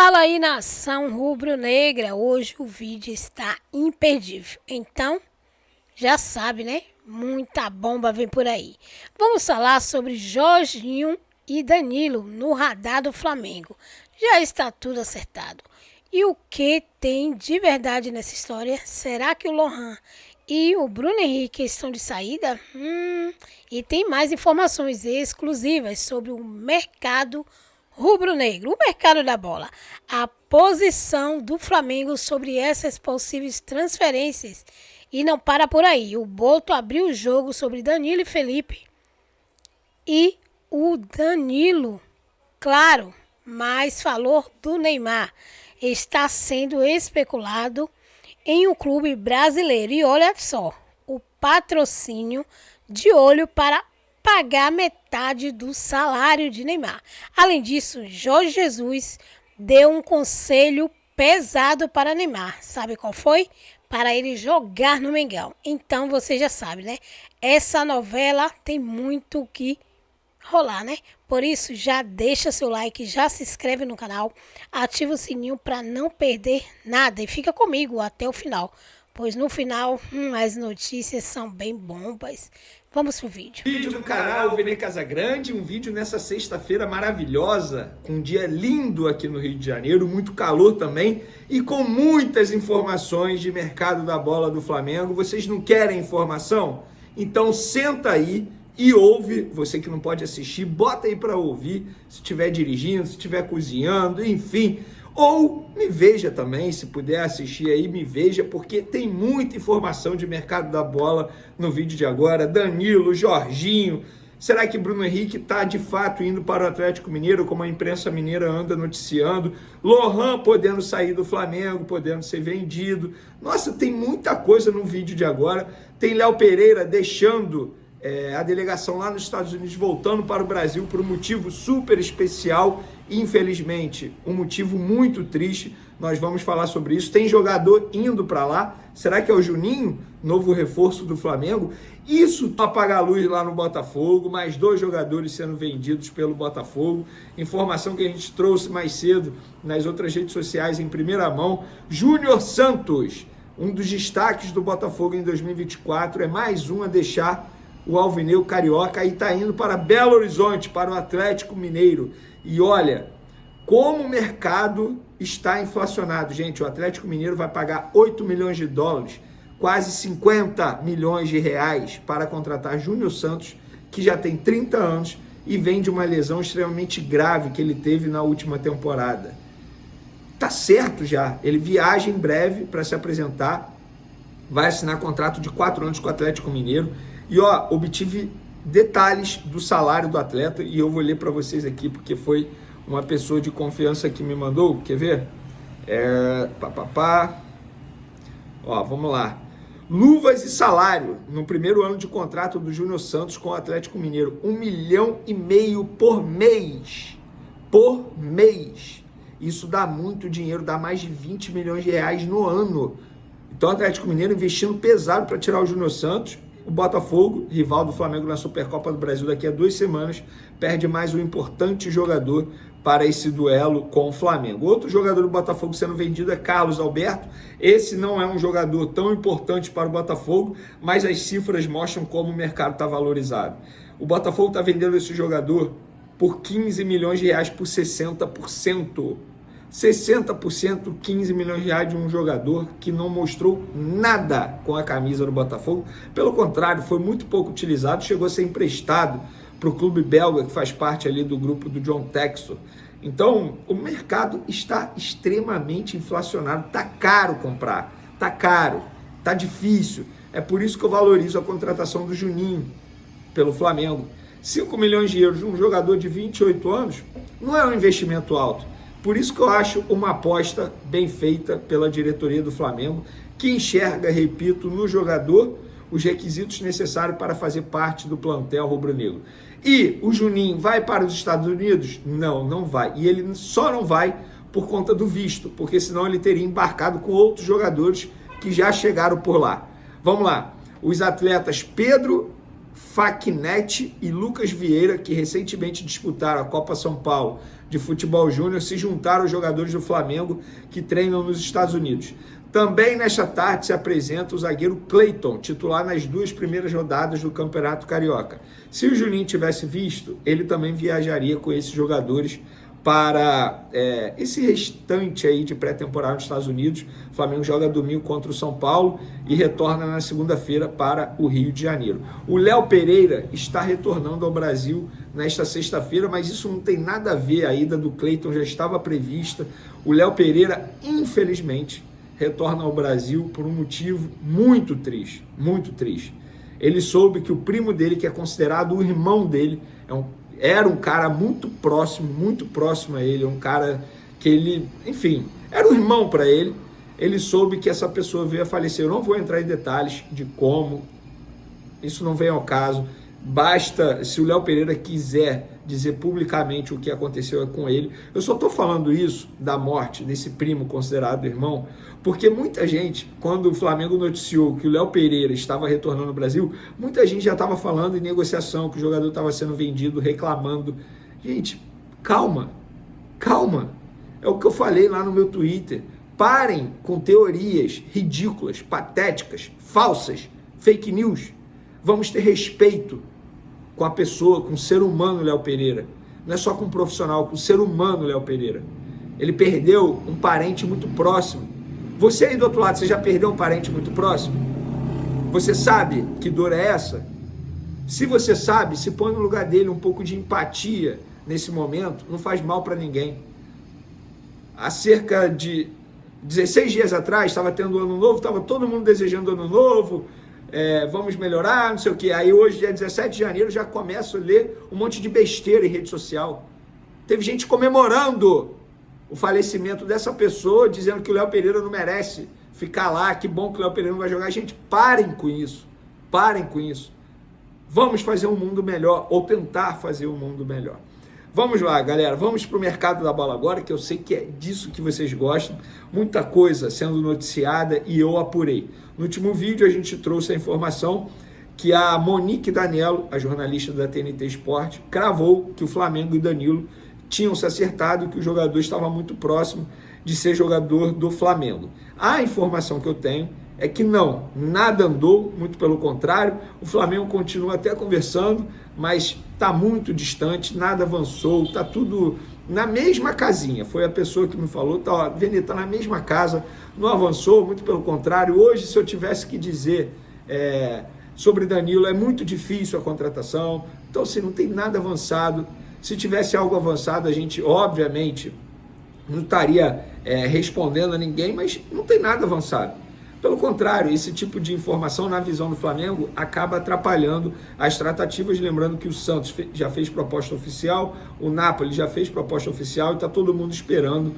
Fala aí, nação rubro-negra, hoje o vídeo está imperdível, então já sabe, né? Muita bomba vem por aí. Vamos falar sobre Jorginho e Danilo no radar do Flamengo. Já está tudo acertado. E o que tem de verdade nessa história? Será que o Lohan e o Bruno Henrique estão de saída? E tem mais informações exclusivas sobre o mercado rubro-negro, o mercado da bola, a posição do Flamengo sobre essas possíveis transferências. E não para por aí, o Boto abriu o jogo sobre Danilo e Felipe. E o Danilo, claro, mas falou do Neymar, está sendo especulado em um clube brasileiro. E olha só, o patrocínio de olho para pagar metade do salário de Neymar. Além disso, Jorge Jesus deu um conselho pesado para Neymar. Sabe qual foi? Para ele jogar no Mengão. Então você já sabe, né? Essa novela tem muito o que rolar, né? Por isso, já deixa seu like, já se inscreve no canal, ativa o sininho para não perder nada e fica comigo até o final, pois no final as notícias são bem bombas. Vamos pro vídeo. Vídeo do canal Vene Casagrande, um vídeo nessa sexta-feira maravilhosa, com um dia lindo aqui no Rio de Janeiro, muito calor também e com muitas informações de mercado da bola do Flamengo. Vocês não querem informação? Então senta aí e ouve. Você que não pode assistir, bota aí para ouvir, se estiver dirigindo, se estiver cozinhando, enfim. Ou me veja também, se puder assistir aí, me veja, porque tem muita informação de mercado da bola no vídeo de agora. Danilo, Jorginho, será que Bruno Henrique está de fato indo para o Atlético Mineiro, como a imprensa mineira anda noticiando? Lohan podendo sair do Flamengo, podendo ser vendido. Nossa, tem muita coisa no vídeo de agora. Tem Léo Pereira deixando a delegação lá nos Estados Unidos, voltando para o Brasil por um motivo super especial, infelizmente, um motivo muito triste. Nós vamos falar sobre isso. Tem jogador indo para lá. Será que é o Juninho, novo reforço do Flamengo? Isso apaga a luz lá no Botafogo, mais 2 jogadores sendo vendidos pelo Botafogo. Informação que a gente trouxe mais cedo nas outras redes sociais em primeira mão. Júnior Santos, um dos destaques do Botafogo em 2024, é mais um a deixar o alvinegro carioca, e está indo para Belo Horizonte, para o Atlético Mineiro. E olha, como o mercado está inflacionado, gente. O Atlético Mineiro vai pagar 8 milhões de dólares, quase 50 milhões de reais, para contratar Júnior Santos, que já tem 30 anos e vem de uma lesão extremamente grave que ele teve na última temporada. Tá certo já, ele viaja em breve para se apresentar, vai assinar contrato de 4 anos com o Atlético Mineiro. E ó, obtive detalhes do salário do atleta e eu vou ler para vocês aqui, porque foi uma pessoa de confiança que me mandou. Quer ver? Ó, vamos lá. Luvas e salário no primeiro ano de contrato do Júnior Santos com o Atlético Mineiro. 1,5 milhão por mês. Por mês. Isso dá muito dinheiro, dá mais de 20 milhões de reais no ano. Então o Atlético Mineiro investindo pesado para tirar o Júnior Santos. O Botafogo, rival do Flamengo na Supercopa do Brasil daqui a 2 semanas, perde mais um importante jogador para esse duelo com o Flamengo. Outro jogador do Botafogo sendo vendido é Carlos Alberto. Esse não é um jogador tão importante para o Botafogo, mas as cifras mostram como o mercado está valorizado. O Botafogo está vendendo esse jogador por 15 milhões de reais por 60%. 60%, 15 milhões de reais de um jogador que não mostrou nada com a camisa do Botafogo. Pelo contrário, foi muito pouco utilizado, chegou a ser emprestado para o clube belga, que faz parte ali do grupo do John Textor. Então, o mercado está extremamente inflacionado, está caro comprar, está caro, está difícil. É por isso que eu valorizo a contratação do Juninho pelo Flamengo. 5 milhões de euros de um jogador de 28 anos não é um investimento alto. Por isso que eu acho uma aposta bem feita pela diretoria do Flamengo, que enxerga, repito, no jogador os requisitos necessários para fazer parte do plantel rubro-negro. E o Juninho vai para os Estados Unidos? Não, não vai. E ele só não vai por conta do visto, porque senão ele teria embarcado com outros jogadores que já chegaram por lá. Vamos lá. Os atletas Pedro Facchinetti e Lucas Vieira, que recentemente disputaram a Copa São Paulo de futebol júnior se juntaram aos jogadores do Flamengo que treinam nos Estados Unidos. Também nesta tarde se apresenta o zagueiro Cleiton, titular nas 2 primeiras rodadas do Campeonato Carioca. Se o Juninho tivesse visto, ele também viajaria com esses jogadores para esse restante aí de pré-temporada nos Estados Unidos. O Flamengo joga domingo contra o São Paulo e retorna na segunda-feira para o Rio de Janeiro. O Léo Pereira está retornando ao Brasil nesta sexta-feira, mas isso não tem nada a ver, a ida do Cleiton já estava prevista. O Léo Pereira, infelizmente, retorna ao Brasil por um motivo muito triste, muito triste. Ele soube que o primo dele, que é considerado o irmão dele, era um cara muito próximo a ele, um cara que ele, enfim, era um irmão para ele. Ele soube que essa pessoa veio a falecer. Eu não vou entrar em detalhes de como, isso não vem ao caso. Basta, se o Léo Pereira quiser dizer publicamente o que aconteceu com ele. Eu só estou falando isso da morte desse primo considerado irmão, porque muita gente, quando o Flamengo noticiou que o Léo Pereira estava retornando ao Brasil, muita gente já estava falando em negociação, que o jogador estava sendo vendido, reclamando. Gente, calma. É o que eu falei lá no meu Twitter. Parem com teorias ridículas, patéticas, falsas, fake news. Vamos ter respeito com a pessoa, com o ser humano Léo Pereira. Não é só com o profissional, com o ser humano Léo Pereira. Ele perdeu um parente muito próximo. Você aí do outro lado, você já perdeu um parente muito próximo? Você sabe que dor é essa? Se você sabe, se põe no lugar dele, um pouco de empatia nesse momento, não faz mal para ninguém. Há cerca de 16 dias atrás, estava tendo ano novo, estava todo mundo desejando ano novo, vamos melhorar, não sei o que. Aí hoje, dia 17 de janeiro, já começo a ler um monte de besteira em rede social. Teve gente comemorando o falecimento dessa pessoa, dizendo que o Léo Pereira não merece ficar lá, que bom que o Léo Pereira não vai jogar. Gente, parem com isso. Vamos fazer um mundo melhor, ou tentar fazer um mundo melhor. Vamos lá, galera, vamos para o mercado da bola agora, que eu sei que é disso que vocês gostam. Muita coisa sendo noticiada e eu apurei. No último vídeo a gente trouxe a informação que a Monique Danello, a jornalista da TNT Esporte, cravou que o Flamengo e o Danilo tinham se acertado e que o jogador estava muito próximo de ser jogador do Flamengo. A informação que eu tenho é que não, nada andou, muito pelo contrário, o Flamengo continua até conversando, mas está muito distante, nada avançou, está tudo na mesma casinha. Foi a pessoa que me falou, Vene, tá na mesma casa, não avançou, muito pelo contrário. Hoje, se eu tivesse que dizer sobre Danilo, é muito difícil a contratação, então assim, não tem nada avançado. Se tivesse algo avançado, a gente, obviamente, não estaria respondendo a ninguém, mas não tem nada avançado. Pelo contrário, esse tipo de informação, na visão do Flamengo, acaba atrapalhando as tratativas. Lembrando que o Santos já fez proposta oficial, o Napoli já fez proposta oficial e está todo mundo esperando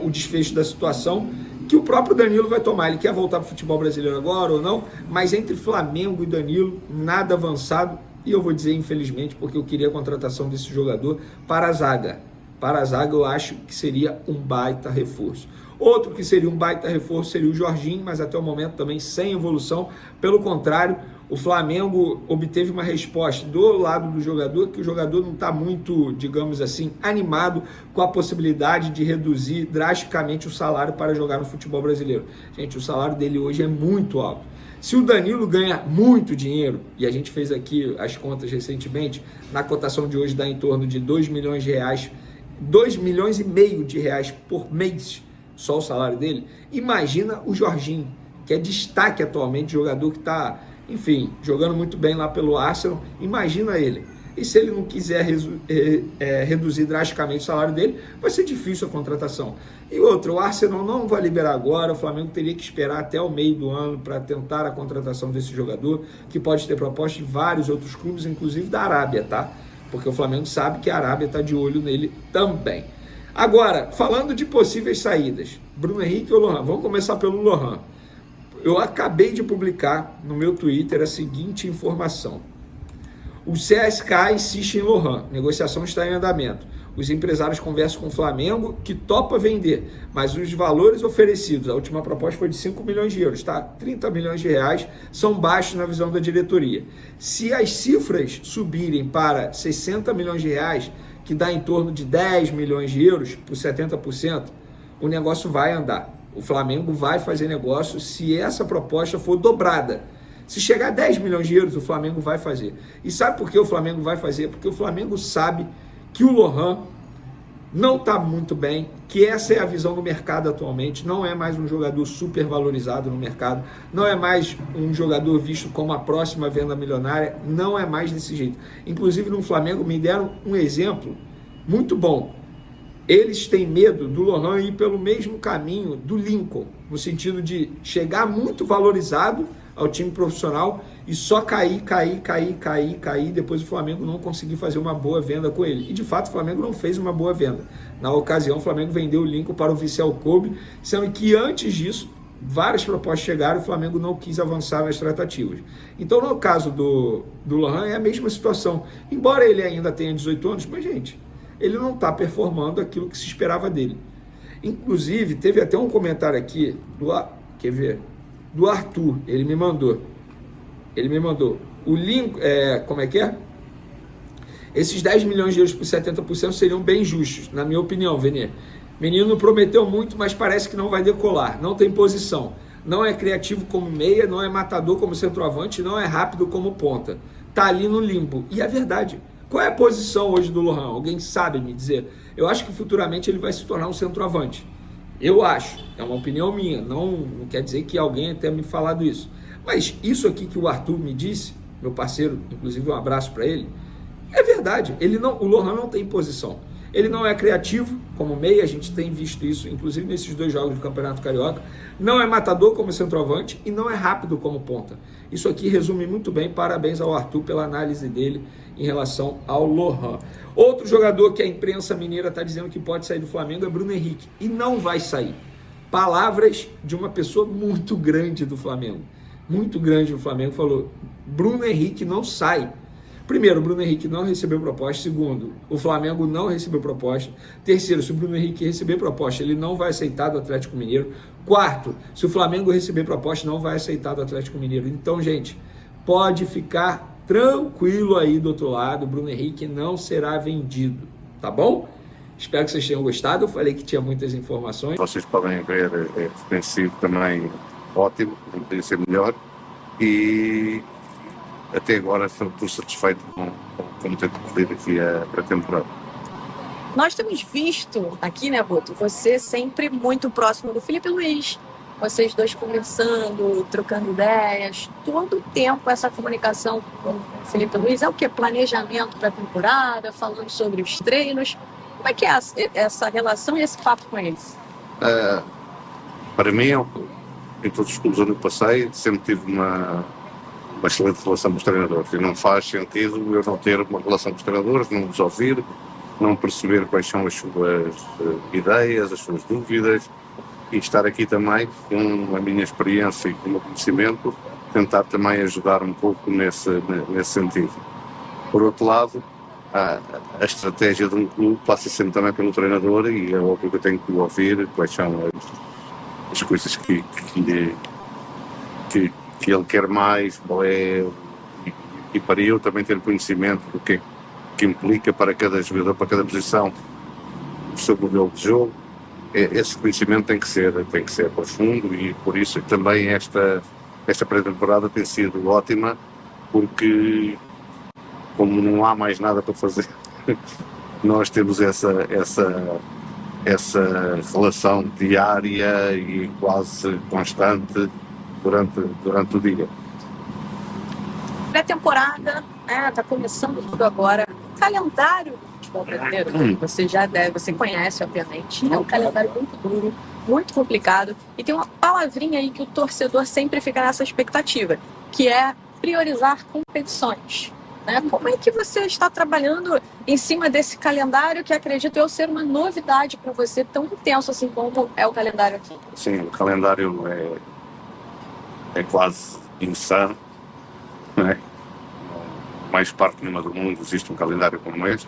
o desfecho da situação, que o próprio Danilo vai tomar. Ele quer voltar para o futebol brasileiro agora ou não, mas entre Flamengo e Danilo, nada avançado. E eu vou dizer, infelizmente, porque eu queria a contratação desse jogador para a zaga. Para a zaga, eu acho que seria um baita reforço. Outro que seria um baita reforço seria o Jorginho, mas até o momento também sem evolução. Pelo contrário, o Flamengo obteve uma resposta do lado do jogador, que o jogador não está muito, digamos assim, animado com a possibilidade de reduzir drasticamente o salário para jogar no futebol brasileiro. Gente, o salário dele hoje é muito alto. Se o Danilo ganha muito dinheiro, e a gente fez aqui as contas recentemente, na cotação de hoje dá em torno de 2 milhões de reais, 2 milhões e meio de reais por mês, só o salário dele. Imagina o Jorginho, que é destaque atualmente, jogador que está, enfim, jogando muito bem lá pelo Arsenal. Imagina ele. E se ele não quiser reduzir drasticamente o salário dele, vai ser difícil a contratação. E outra, o Arsenal não vai liberar agora, o Flamengo teria que esperar até o meio do ano para tentar a contratação desse jogador, que pode ter proposta de vários outros clubes, inclusive da Arábia, tá? Porque o Flamengo sabe que a Arábia está de olho nele também. Agora, falando de possíveis saídas, Bruno Henrique ou Lohan? Vamos começar pelo Lohan. Eu acabei de publicar no meu Twitter a seguinte informação. O CSKA insiste em Lohan, negociação está em andamento. Os empresários conversam com o Flamengo, que topa vender, mas os valores oferecidos, a última proposta foi de 5 milhões de euros, tá? 30 milhões de reais são baixos na visão da diretoria. Se as cifras subirem para 60 milhões de reais, que dá em torno de 10 milhões de euros por 70%, o negócio vai andar. O Flamengo vai fazer negócio se essa proposta for dobrada. Se chegar a 10 milhões de euros, o Flamengo vai fazer. E sabe por que o Flamengo vai fazer? Porque o Flamengo sabe que o Lohan não está muito bem, que essa é a visão do mercado atualmente, não é mais um jogador super valorizado no mercado, não é mais um jogador visto como a próxima venda milionária, não é mais desse jeito. Inclusive no Flamengo me deram um exemplo muito bom. Eles têm medo do Lohan ir pelo mesmo caminho do Lincoln, no sentido de chegar muito valorizado ao time profissional e só cair, depois o Flamengo não conseguir fazer uma boa venda com ele. E de fato o Flamengo não fez uma boa venda. Na ocasião o Flamengo vendeu o Lincoln para o Vissel Kobe, sendo que antes disso várias propostas chegaram e o Flamengo não quis avançar nas tratativas. Então no caso do Lohan é a mesma situação. Embora ele ainda tenha 18 anos, mas gente, ele não está performando aquilo que se esperava dele. Inclusive teve até um comentário aqui do Arthur, ele me mandou o link, como é que é? Esses 10 milhões de euros por 70% seriam bem justos, na minha opinião, Venê. Menino prometeu muito, mas parece que não vai decolar, não tem posição, não é criativo como meia, não é matador como centroavante, não é rápido como ponta, tá ali no limbo, e é verdade. Qual é a posição hoje do Lohan? Alguém sabe me dizer? Eu acho que futuramente ele vai se tornar um centroavante. Eu acho, é uma opinião minha, não quer dizer que alguém tenha me falado isso. Mas isso aqui que o Arthur me disse, meu parceiro, inclusive um abraço para ele, é verdade. O Lohan não tem posição. Ele não é criativo como meia, a gente tem visto isso, inclusive nesses 2 jogos do Campeonato Carioca. Não é matador como centroavante e não é rápido como ponta. Isso aqui resume muito bem, parabéns ao Arthur pela análise dele em relação ao Lohan. Outro jogador que a imprensa mineira está dizendo que pode sair do Flamengo é Bruno Henrique, e não vai sair. Palavras de uma pessoa muito grande do Flamengo, falou, Bruno Henrique não sai. Primeiro, o Bruno Henrique não recebeu proposta. Segundo, o Flamengo não recebeu proposta. Terceiro, se o Bruno Henrique receber proposta, ele não vai aceitar do Atlético Mineiro. Quarto, se o Flamengo receber proposta, não vai aceitar do Atlético Mineiro. Então, gente, pode ficar tranquilo aí do outro lado, o Bruno Henrique não será vendido, tá bom? Espero que vocês tenham gostado, eu falei que tinha muitas informações. Vocês podem ver, tem sido também ótimo, não podia ser melhor, e até agora estou satisfeito com como tem decorrido aqui a pré-temporada. Nós temos visto aqui, né, Boto, você sempre muito próximo do Felipe Luiz, vocês dois conversando, trocando ideias, todo o tempo essa comunicação com o Felipe Luiz é o quê? Planejamento para a temporada, falando sobre os treinos. Como é que é essa relação e esse papo com eles? Para mim, em todos os clubes onde eu passei, sempre tive uma excelente relação com os treinadores. E não faz sentido eu não ter uma relação com os treinadores, não os ouvir, não perceber quais são as suas ideias, as suas dúvidas, e estar aqui também com a minha experiência e com o meu conhecimento, tentar também ajudar um pouco nesse sentido. Por outro lado, a estratégia de um clube passa sempre também pelo treinador, e é óbvio que eu tenho que ouvir quais são as coisas que ele quer mais, e para eu também ter conhecimento do que implica para cada jogador, para cada posição, o seu modelo de jogo. Esse conhecimento tem que ser profundo, e por isso também esta pré-temporada tem sido ótima, porque como não há mais nada para fazer, nós temos essa relação diária e quase constante durante o dia. Pré-temporada, está começando tudo agora. Calendário do futebol brasileiro, você conhece, obviamente. É um calendário muito duro, muito complicado, e tem uma palavrinha aí que o torcedor sempre fica nessa expectativa, que é priorizar competições. Como é que você está trabalhando em cima desse calendário que acredito eu ser uma novidade para você, tão intenso assim como é o calendário aqui? Sim, o calendário é quase insano, não é? Mais parte nenhuma do mundo existe um calendário como este,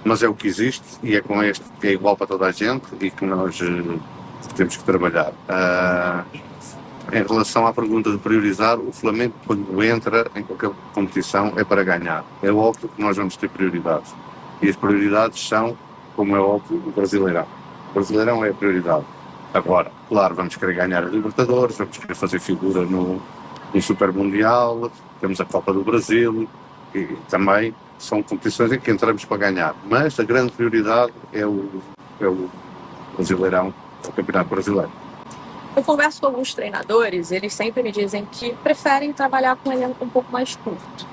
mas é o que existe, e é com este que é igual para toda a gente e que nós temos que trabalhar. Em relação à pergunta de priorizar, o Flamengo, quando entra em qualquer competição, é para ganhar. É óbvio que nós vamos ter prioridades. E as prioridades são, como é óbvio, o Brasileirão. O Brasileirão é a prioridade. Agora, claro, vamos querer ganhar a Libertadores, vamos querer fazer figura no Super Mundial, temos a Copa do Brasil, e também são competições em que entramos para ganhar. Mas a grande prioridade é o Brasileirão, o Campeonato Brasileiro. Eu converso com alguns treinadores, eles sempre me dizem que preferem trabalhar com um elenco um pouco mais curto.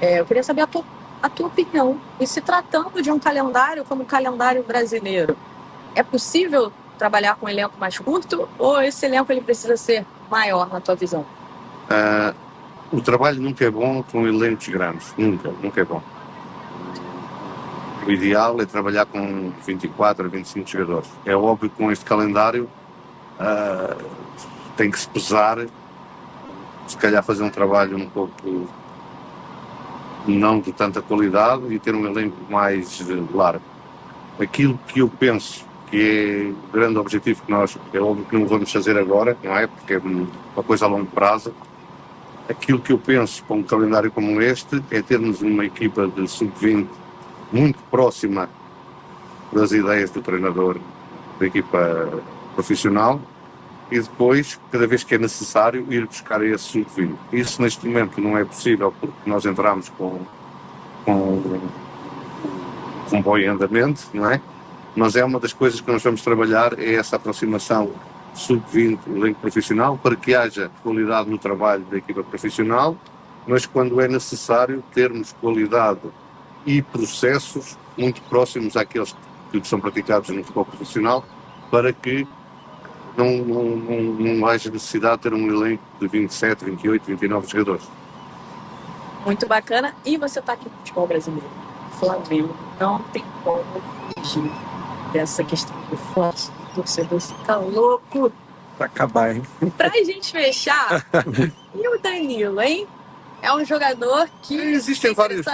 Eu queria saber a tua opinião. E se tratando de um calendário como o calendário brasileiro, é possível trabalhar com um elenco mais curto ou esse elenco ele precisa ser maior na tua visão? O trabalho nunca é bom com elencos grandes, nunca é bom. O ideal é trabalhar com 24 a 25 jogadores. É óbvio que com este calendário tem que se pesar, se calhar fazer um trabalho um pouco não de tanta qualidade e ter um elenco mais largo. Aquilo que eu penso que é o grande objetivo que nós, é óbvio que não vamos fazer agora, não é? Porque é uma coisa a longo prazo. Aquilo que eu penso para um calendário como este é termos uma equipa de sub-20 muito próxima das ideias do treinador da equipa profissional e depois, cada vez que é necessário, ir buscar esse sub-20. Isso neste momento não é possível porque nós entramos com bom andamento, não é? Mas é uma das coisas que nós vamos trabalhar, é essa aproximação sub-20, elenco profissional, para que haja qualidade no trabalho da equipa profissional, mas quando é necessário termos qualidade e processos muito próximos àqueles que são praticados no futebol profissional, para que não haja necessidade de ter um elenco de 27, 28, 29 jogadores. Muito bacana. E você está aqui no futebol brasileiro, Flamengo, não tem como fugir dessa questão do fãs, do torcedor fica louco. Pra acabar, hein? Pra gente fechar, e o Danilo, hein? É um jogador que existem é vários,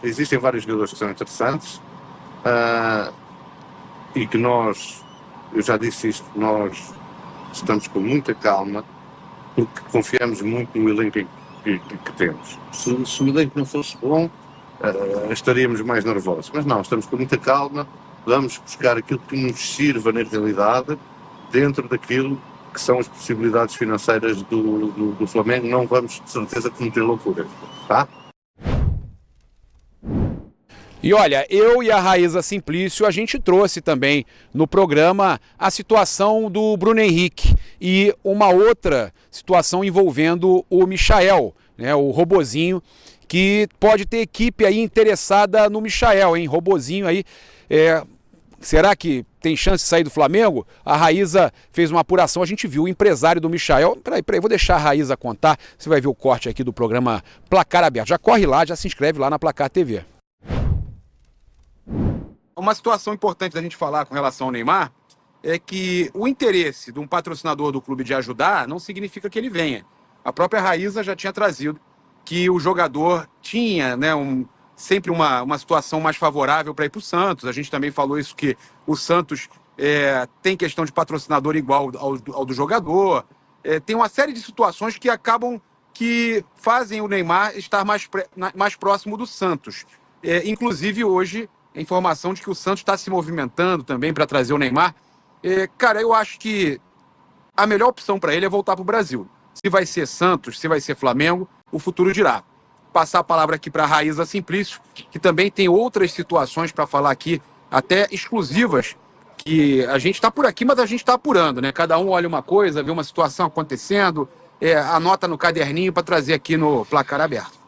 existem vários jogadores que são interessantes e que nós, eu já disse isto, nós estamos com muita calma porque confiamos muito no elenco que temos. Se o elenco não fosse bom, estaríamos mais nervosos, mas não, estamos com muita calma, vamos buscar aquilo que nos sirva na realidade dentro daquilo que são as possibilidades financeiras do Flamengo. Não vamos, de certeza, cometer loucuras, tá? E olha, eu e a Raíza Simplício, a gente trouxe também no programa a situação do Bruno Henrique e uma outra situação envolvendo o Michael, né, o robozinho, que pode ter equipe aí interessada no Michael, hein? Robozinho aí, será que tem chance de sair do Flamengo? A Raíza fez uma apuração, a gente viu o empresário do Michael. Peraí, vou deixar a Raíza contar, você vai ver o corte aqui do programa Placar Aberto. Já corre lá, já se inscreve lá na Placar TV. Uma situação importante da gente falar com relação ao Neymar é que o interesse de um patrocinador do clube de ajudar não significa que ele venha. A própria Raíza já tinha trazido que o jogador tinha, né, sempre uma situação mais favorável para ir para o Santos. A gente também falou isso, que o Santos tem questão de patrocinador igual ao do jogador. Tem uma série de situações que acabam que fazem o Neymar estar mais próximo do Santos. Inclusive hoje, a informação de que o Santos está se movimentando também para trazer o Neymar. Cara, eu acho que a melhor opção para ele é voltar para o Brasil. Se vai ser Santos, se vai ser Flamengo, o futuro dirá. Passar a palavra aqui para a Raíza Simplício, que também tem outras situações para falar aqui, até exclusivas, que a gente está por aqui, mas a gente está apurando, né? Cada um olha uma coisa, vê uma situação acontecendo, anota no caderninho para trazer aqui no Placar Aberto.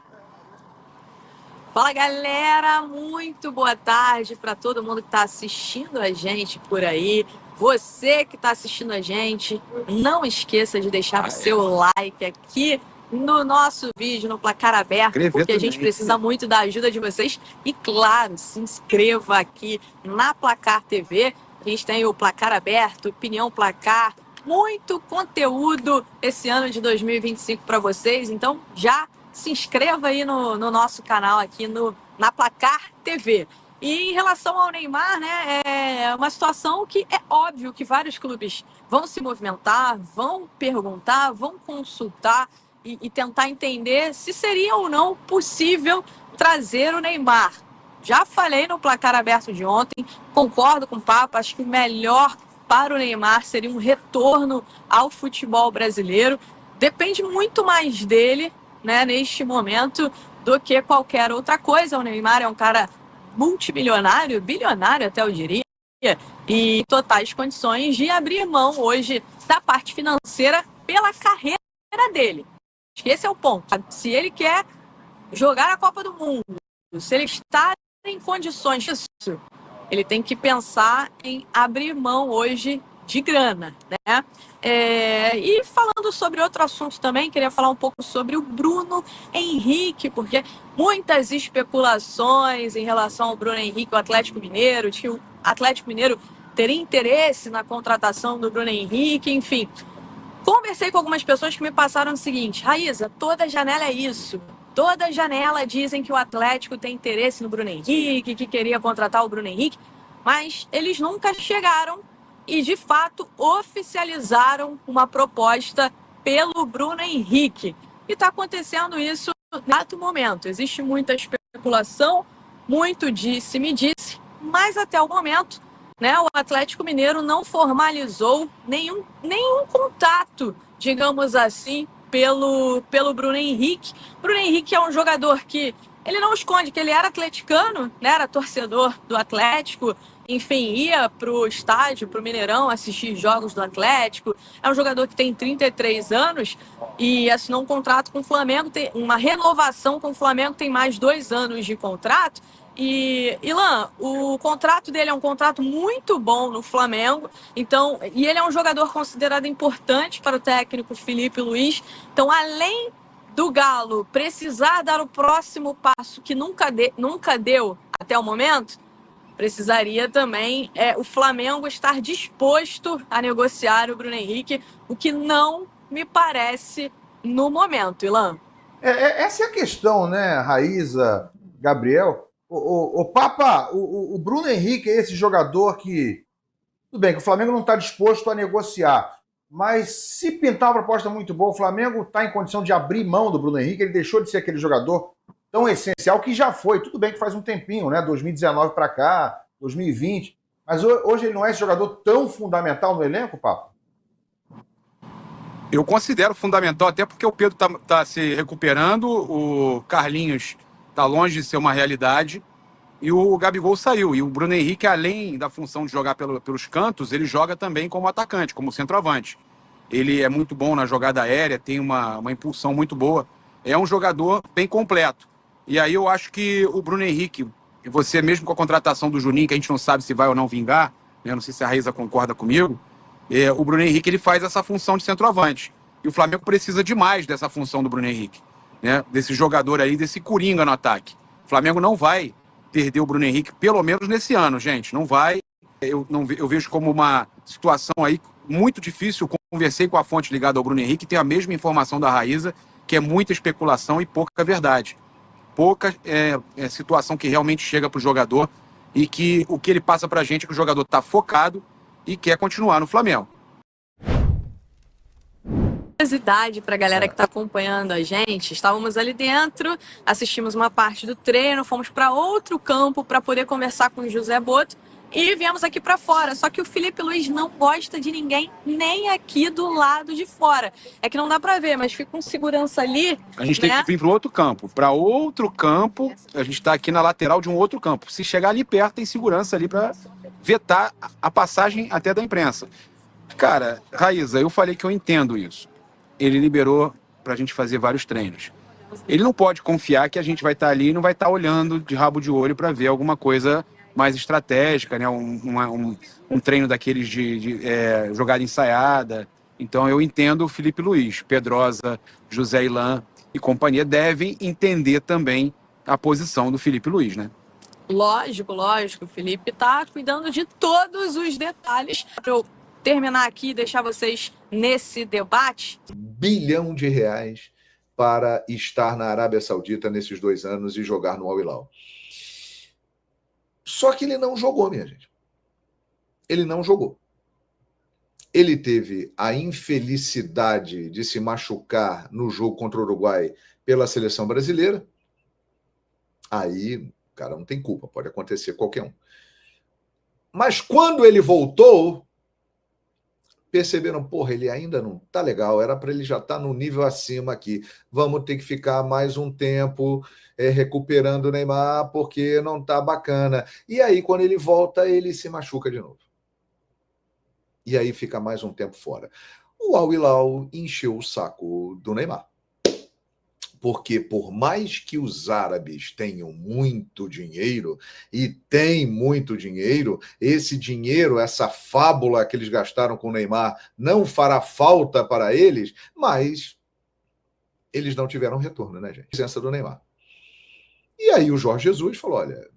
Fala, galera, muito boa tarde para todo mundo que está assistindo a gente por aí. Você que está assistindo a gente, não esqueça de deixar o seu like aqui no nosso vídeo, no Placar Aberto, porque a gente precisa muito da ajuda de vocês. E claro, se inscreva aqui na Placar TV. A gente tem o Placar Aberto, Opinião Placar, muito conteúdo esse ano de 2025 para vocês. Então já se inscreva aí no nosso canal aqui na Placar TV. E em relação ao Neymar, né, é uma situação que é óbvio que vários clubes vão se movimentar, vão perguntar, vão consultar e tentar entender se seria ou não possível trazer o Neymar. Já falei no placar aberto de ontem, concordo com o Papa, acho que o melhor para o Neymar seria um retorno ao futebol brasileiro. Depende muito mais dele, né, neste momento, do que qualquer outra coisa. O Neymar é um cara multimilionário, bilionário até eu diria, e totais condições de abrir mão hoje da parte financeira pela carreira dele. Acho que esse é o ponto. Se ele quer jogar a Copa do Mundo, se ele está em condições disso, ele tem que pensar em abrir mão hoje de grana, né? E falando sobre outro assunto também, queria falar um pouco sobre o Bruno Henrique, porque muitas especulações em relação ao Bruno Henrique, o Atlético Mineiro, de que o Atlético Mineiro teria interesse na contratação do Bruno Henrique, enfim. Conversei com algumas pessoas que me passaram o seguinte: Raíza, toda janela é isso. Toda janela dizem que o Atlético tem interesse no Bruno Henrique, que queria contratar o Bruno Henrique, mas eles nunca chegaram e, de fato, oficializaram uma proposta pelo Bruno Henrique. E está acontecendo isso no exato momento. Existe muita especulação, muito disse-me-disse, mas até o momento, né, o Atlético Mineiro não formalizou nenhum contato, digamos assim, pelo Bruno Henrique. Bruno Henrique é um jogador que ele não esconde que ele era atleticano, né, era torcedor do Atlético, enfim, ia para o estádio, para o Mineirão, assistir jogos do Atlético. É um jogador que tem 33 anos e assinou um contrato com o Flamengo, tem uma renovação com o Flamengo, tem mais 2 anos de contrato. E, Ilan, o contrato dele é um contrato muito bom no Flamengo, então, e ele é um jogador considerado importante para o técnico Felipe Luiz. Então, além do Galo precisar dar o próximo passo que nunca deu até o momento, precisaria também o Flamengo estar disposto a negociar o Bruno Henrique, o que não me parece no momento, Ilan. Essa é a questão, né, Raíza, Gabriel? O Papa, o Bruno Henrique é esse jogador que, tudo bem, que o Flamengo não está disposto a negociar, mas se pintar uma proposta muito boa, o Flamengo está em condição de abrir mão do Bruno Henrique, ele deixou de ser aquele jogador tão essencial que já foi, tudo bem que faz um tempinho, né, 2019 para cá, 2020, mas hoje ele não é esse jogador tão fundamental no elenco, Papa? Eu considero fundamental, até porque o Pedro tá se recuperando, o Carlinhos está longe de ser uma realidade, e o Gabigol saiu. E o Bruno Henrique, além da função de jogar pelos cantos, ele joga também como atacante, como centroavante. Ele é muito bom na jogada aérea, tem uma impulsão muito boa. É um jogador bem completo. E aí eu acho que o Bruno Henrique, e você mesmo com a contratação do Juninho, que a gente não sabe se vai ou não vingar, né? Não sei se a Raíza concorda comigo, o Bruno Henrique ele faz essa função de centroavante. E o Flamengo precisa demais dessa função do Bruno Henrique, né? Desse jogador aí, desse coringa no ataque. O Flamengo não vai perder o Bruno Henrique, pelo menos nesse ano, gente. Não vai. Eu vejo como uma situação aí muito difícil. Eu conversei com a fonte ligada ao Bruno Henrique, tem a mesma informação da Raíza, que é muita especulação e pouca verdade. Pouca situação que realmente chega para o jogador e que o que ele passa para a gente é que o jogador está focado e quer continuar no Flamengo. Curiosidade para a galera que está acompanhando a gente, estávamos ali dentro, assistimos uma parte do treino, fomos para outro campo para poder conversar com o José Boto e viemos aqui para fora. Só que o Felipe Luiz não gosta de ninguém, nem aqui do lado de fora. É que não dá para ver, mas fica com segurança ali. A gente tem que vir para outro campo. Para outro campo, a gente está aqui na lateral de um outro campo. Se chegar ali perto, tem segurança ali para vetar a passagem até da imprensa. Cara, Raíza, eu falei que eu entendo isso. Ele liberou para a gente fazer vários treinos. Ele não pode confiar que a gente vai estar ali e não vai estar olhando de rabo de olho para ver alguma coisa mais estratégica, né? Um treino daqueles de jogada ensaiada. Então eu entendo o Felipe Luiz, Pedrosa, José Ilan e companhia devem entender também a posição do Felipe Luiz, né? Lógico. O Felipe tá cuidando de todos os detalhes. Para eu terminar aqui e deixar vocês nesse debate. R$ 1 bilhão para estar na Arábia Saudita nesses 2 anos e jogar no Al Hilal. Só que ele não jogou, minha gente. Ele não jogou. Ele teve a infelicidade de se machucar no jogo contra o Uruguai pela seleção brasileira. Aí cara não tem culpa, pode acontecer qualquer um. Mas quando ele voltou, perceberam, porra, ele ainda não tá legal, era para ele já estar no nível acima aqui. Vamos ter que ficar mais um tempo recuperando o Neymar, porque não tá bacana. E aí, quando ele volta, ele se machuca de novo. E aí fica mais um tempo fora. O Al Hilal encheu o saco do Neymar. Porque por mais que os árabes tenham muito dinheiro, e tem muito dinheiro, esse dinheiro, essa fábula que eles gastaram com o Neymar, não fará falta para eles, mas eles não tiveram retorno, né, gente? Presença do Neymar. E aí o Jorge Jesus falou, olha,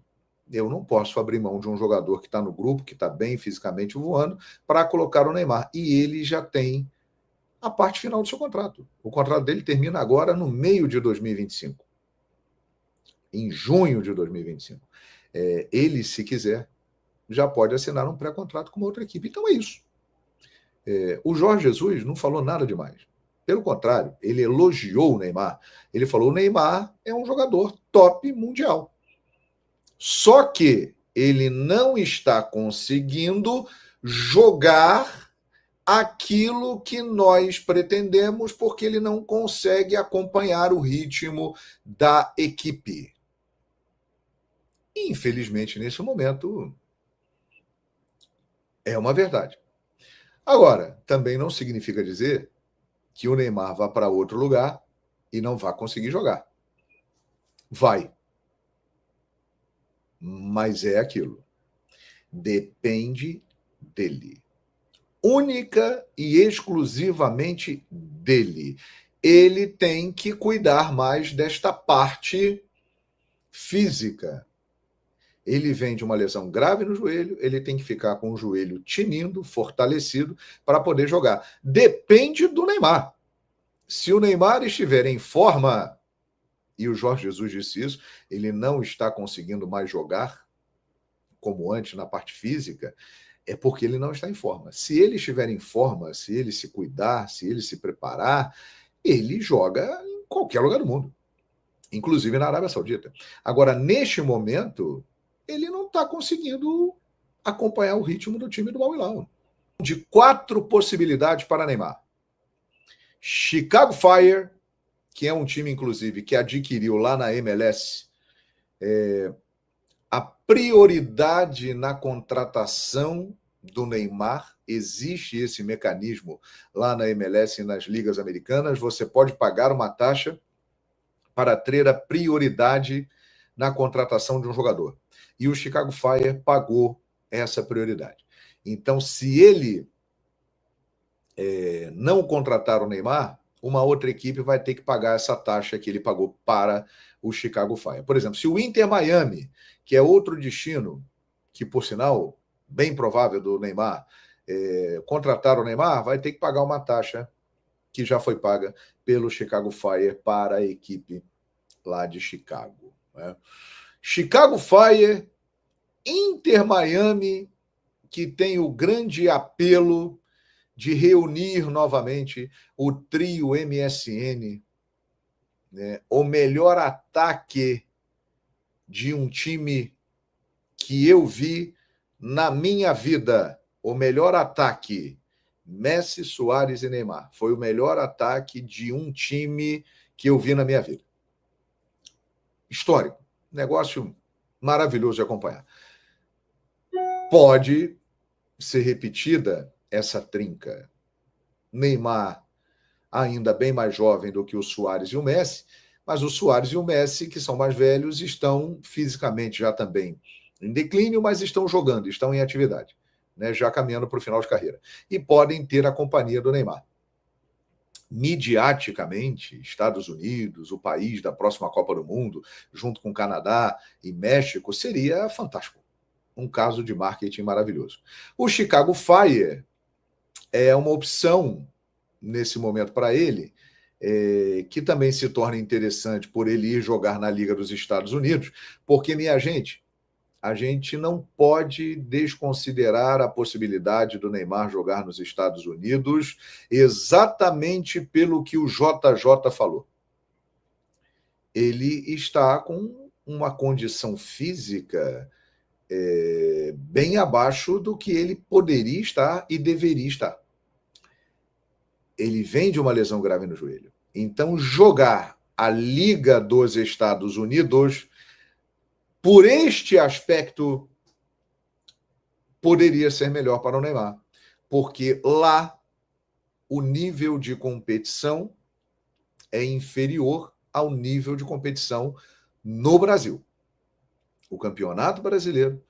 eu não posso abrir mão de um jogador que está no grupo, que está bem fisicamente voando, para colocar o Neymar. E ele já tem a parte final do seu contrato. O contrato dele termina agora no meio de 2025. Em junho de 2025. Ele, se quiser, já pode assinar um pré-contrato com uma outra equipe. Então é isso. O Jorge Jesus não falou nada demais. Pelo contrário, ele elogiou o Neymar. Ele falou, o Neymar é um jogador top mundial. Só que ele não está conseguindo jogar aquilo que nós pretendemos, porque ele não consegue acompanhar o ritmo da equipe. Infelizmente, nesse momento, é uma verdade. Agora, também não significa dizer que o Neymar vá para outro lugar e não vá conseguir jogar. Vai. Mas é aquilo. Depende dele. Única e exclusivamente dele. Ele tem que cuidar mais desta parte física. Ele vem de uma lesão grave no joelho, ele tem que ficar com o joelho tinindo, fortalecido, para poder jogar. Depende do Neymar. Se o Neymar estiver em forma, e o Jorge Jesus disse isso, ele não está conseguindo mais jogar como antes na parte física, é porque ele não está em forma. Se ele estiver em forma, se ele se cuidar, se ele se preparar, ele joga em qualquer lugar do mundo, inclusive na Arábia Saudita. Agora, neste momento, ele não está conseguindo acompanhar o ritmo do time do Al Hilal. De 4 possibilidades para Neymar. Chicago Fire, que é um time, inclusive, que adquiriu lá na MLS a prioridade na contratação do Neymar. Existe esse mecanismo lá na MLS e nas ligas americanas. Você pode pagar uma taxa para ter a prioridade na contratação de um jogador. E o Chicago Fire pagou essa prioridade. Então, se ele não contratar o Neymar, uma outra equipe vai ter que pagar essa taxa que ele pagou para o Chicago Fire. Por exemplo, se o Inter Miami, que é outro destino, que por sinal, bem provável do Neymar, contratar o Neymar, vai ter que pagar uma taxa que já foi paga pelo Chicago Fire para a equipe lá de Chicago. Né? Chicago Fire, Inter Miami, que tem o grande apelo de reunir novamente o trio MSN, né? O melhor ataque de um time que eu vi na minha vida. O melhor ataque, Messi, Suárez e Neymar. Foi o melhor ataque de um time que eu vi na minha vida. Histórico. Negócio maravilhoso de acompanhar. Pode ser repetida essa trinca. Neymar ainda bem mais jovem do que o Suárez e o Messi, mas o Suárez e o Messi, que são mais velhos, estão fisicamente já também em declínio, mas estão jogando, estão em atividade, né, já caminhando para o final de carreira. E podem ter a companhia do Neymar. Midiaticamente, Estados Unidos, o país da próxima Copa do Mundo, junto com Canadá e México, seria fantástico. Um caso de marketing maravilhoso. O Chicago Fire é uma opção nesse momento para ele, que também se torna interessante por ele ir jogar na Liga dos Estados Unidos, porque, minha gente, a gente não pode desconsiderar a possibilidade do Neymar jogar nos Estados Unidos exatamente pelo que o JJ falou. Ele está com uma condição física bem abaixo do que ele poderia estar e deveria estar. Ele vem de uma lesão grave no joelho. Então, jogar a Liga dos Estados Unidos, por este aspecto, poderia ser melhor para o Neymar, porque lá o nível de competição é inferior ao nível de competição no Brasil. O Campeonato Brasileiro,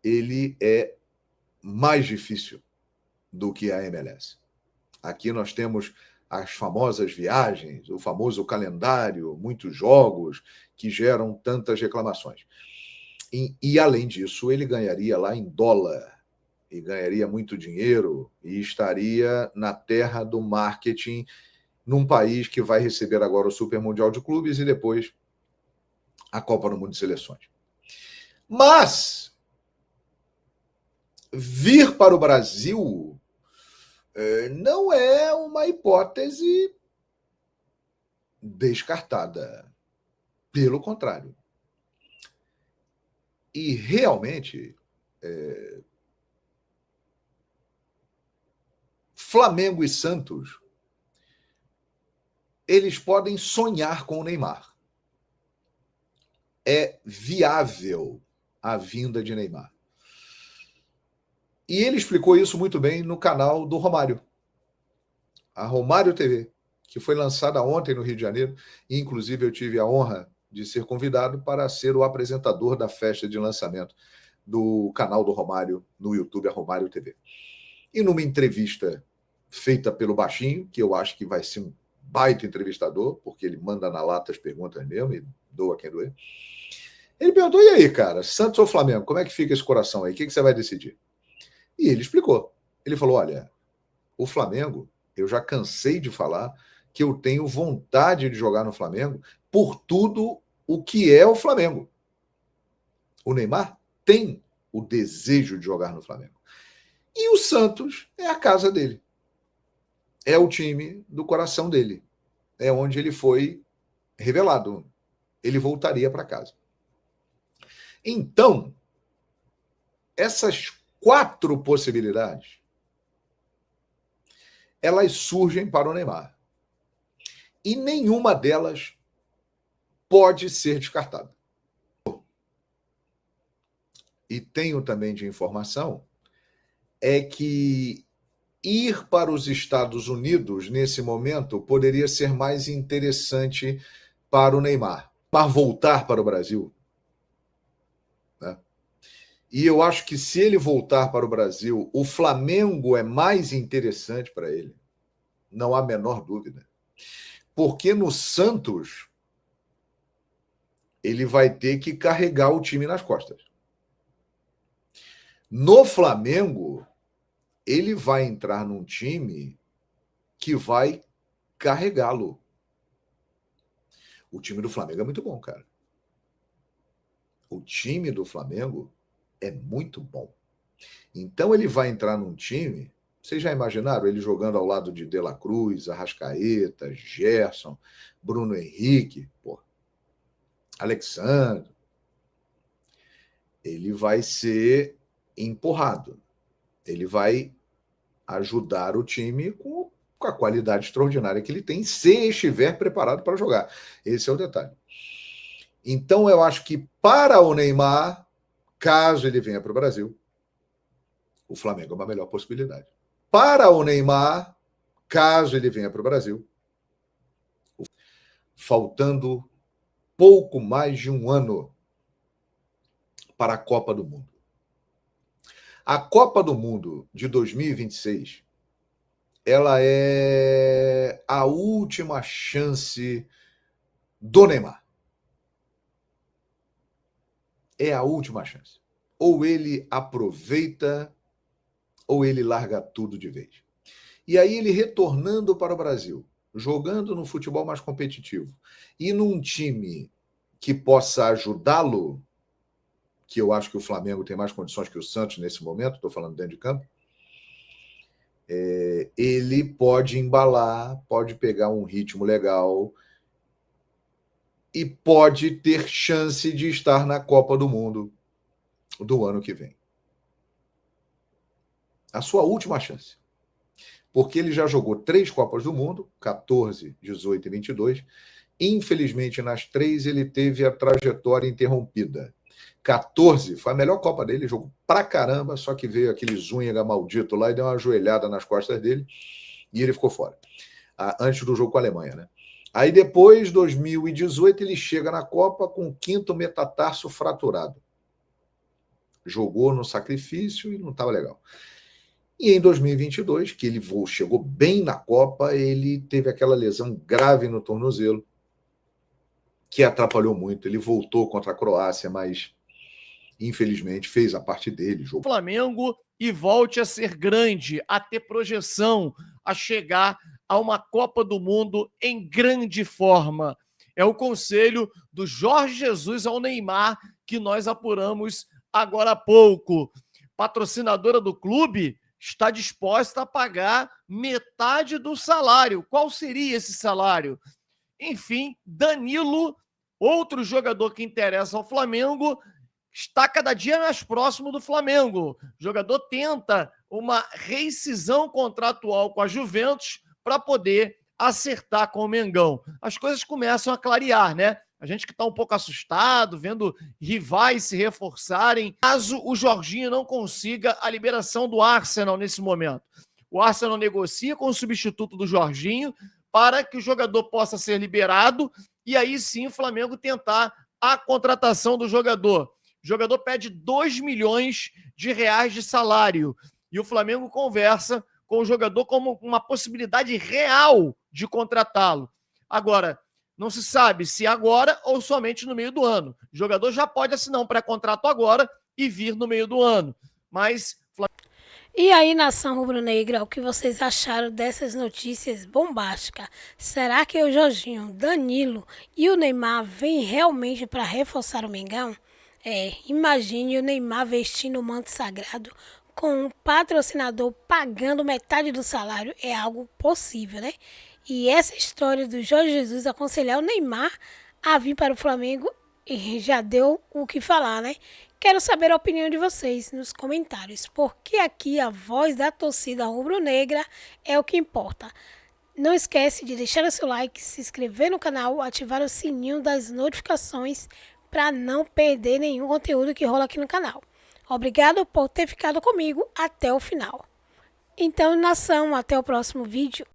ele é mais difícil do que a MLS. Aqui nós temos as famosas viagens, o famoso calendário, muitos jogos que geram tantas reclamações. E além disso, ele ganharia lá em dólar, e ganharia muito dinheiro, e estaria na terra do marketing, num país que vai receber agora o Super Mundial de Clubes e depois a Copa do Mundo de Seleções. Mas vir para o Brasil não é uma hipótese descartada. Pelo contrário. E realmente, Flamengo e Santos, eles podem sonhar com o Neymar. É viável a vinda de Neymar. E ele explicou isso muito bem no canal do Romário, a Romário TV, que foi lançada ontem no Rio de Janeiro, e inclusive eu tive a honra de ser convidado para ser o apresentador da festa de lançamento do canal do Romário no YouTube, a Romário TV. E numa entrevista feita pelo Baixinho, que eu acho que vai ser um baita entrevistador, porque ele manda na lata as perguntas mesmo e doa quem doer. Ele perguntou, e aí, cara, Santos ou Flamengo, como é que fica esse coração aí? O que você vai decidir? E ele explicou. Ele falou, olha, o Flamengo, eu já cansei de falar que eu tenho vontade de jogar no Flamengo por tudo o que é o Flamengo. O Neymar tem o desejo de jogar no Flamengo. E o Santos é a casa dele. É o time do coração dele. É onde ele foi revelado. Ele voltaria para casa. Então, essas 4 possibilidades, elas surgem para o Neymar. E nenhuma delas pode ser descartada. E tenho também de informação é que ir para os Estados Unidos, nesse momento, poderia ser mais interessante para o Neymar. Para voltar para o Brasil. Né? E eu acho que se ele voltar para o Brasil, o Flamengo é mais interessante para ele. Não há a menor dúvida. Porque no Santos, ele vai ter que carregar o time nas costas. No Flamengo, ele vai entrar num time que vai carregá-lo. O time do Flamengo é muito bom, cara. O time do Flamengo é muito bom. Então ele vai entrar num time... Vocês já imaginaram ele jogando ao lado de De La Cruz, Arrascaeta, Gerson, Bruno Henrique, Alexandre? Ele vai ser empurrado. Ele vai ajudar o time com a qualidade extraordinária que ele tem, se estiver preparado para jogar. Esse é o detalhe. Então, eu acho que para o Neymar, caso ele venha para o Brasil, o Flamengo é uma melhor possibilidade. Para o Neymar, caso ele venha para o Brasil, faltando pouco mais de um ano para a Copa do Mundo. A Copa do Mundo de 2026, ela é a última chance do Neymar. É a última chance. Ou ele aproveita, ou ele larga tudo de vez. E aí ele retornando para o Brasil, jogando no futebol mais competitivo, e num time que possa ajudá-lo, que eu acho que o Flamengo tem mais condições que o Santos nesse momento, estou falando dentro de campo, ele pode embalar, pode pegar um ritmo legal e pode ter chance de estar na Copa do Mundo do ano que vem. A sua última chance. Porque ele já jogou 3 Copas do Mundo, 14, 18 e 22. Infelizmente, nas 3 ele teve a trajetória interrompida. 14 foi a melhor Copa dele, jogou pra caramba, só que veio aquele Zúñiga maldito lá e deu uma joelhada nas costas dele e ele ficou fora. Antes do jogo com a Alemanha, né? Aí depois, 2018, ele chega na Copa com o 5º metatarso fraturado. Jogou no sacrifício e não estava legal. E em 2022, que ele chegou bem na Copa, ele teve aquela lesão grave no tornozelo, que atrapalhou muito. Ele voltou contra a Croácia, mas infelizmente fez a parte dele. O Flamengo e volte a ser grande, a ter projeção, a chegar a uma Copa do Mundo em grande forma. É o conselho do Jorge Jesus ao Neymar que nós apuramos agora há pouco. Patrocinadora do clube está disposta a pagar metade do salário. Qual seria esse salário? Enfim, Danilo, outro jogador que interessa ao Flamengo, está cada dia mais próximo do Flamengo. O jogador tenta uma rescisão contratual com a Juventus para poder acertar com o Mengão. As coisas começam a clarear, né? A gente que está um pouco assustado, vendo rivais se reforçarem, caso o Jorginho não consiga a liberação do Arsenal nesse momento. O Arsenal negocia com o substituto do Jorginho para que o jogador possa ser liberado e aí sim o Flamengo tentar a contratação do jogador. O jogador pede 2 milhões de reais de salário e o Flamengo conversa com o jogador como uma possibilidade real de contratá-lo. Agora, não se sabe se agora ou somente no meio do ano. O jogador já pode assinar um pré-contrato agora e vir no meio do ano. Mas... E aí, nação rubro-negra, o que vocês acharam dessas notícias bombásticas? Será que o Jorginho, Danilo e o Neymar vêm realmente para reforçar o Mengão? Imagine o Neymar vestindo o manto sagrado com um patrocinador pagando metade do salário. É algo possível, né? E essa história do Jorge Jesus aconselhar o Neymar a vir para o Flamengo já deu o que falar, né? Quero saber a opinião de vocês nos comentários, porque aqui a voz da torcida rubro-negra é o que importa. Não esquece de deixar o seu like, se inscrever no canal, ativar o sininho das notificações para não perder nenhum conteúdo que rola aqui no canal. Obrigado por ter ficado comigo até o final. Então, nação, até o próximo vídeo.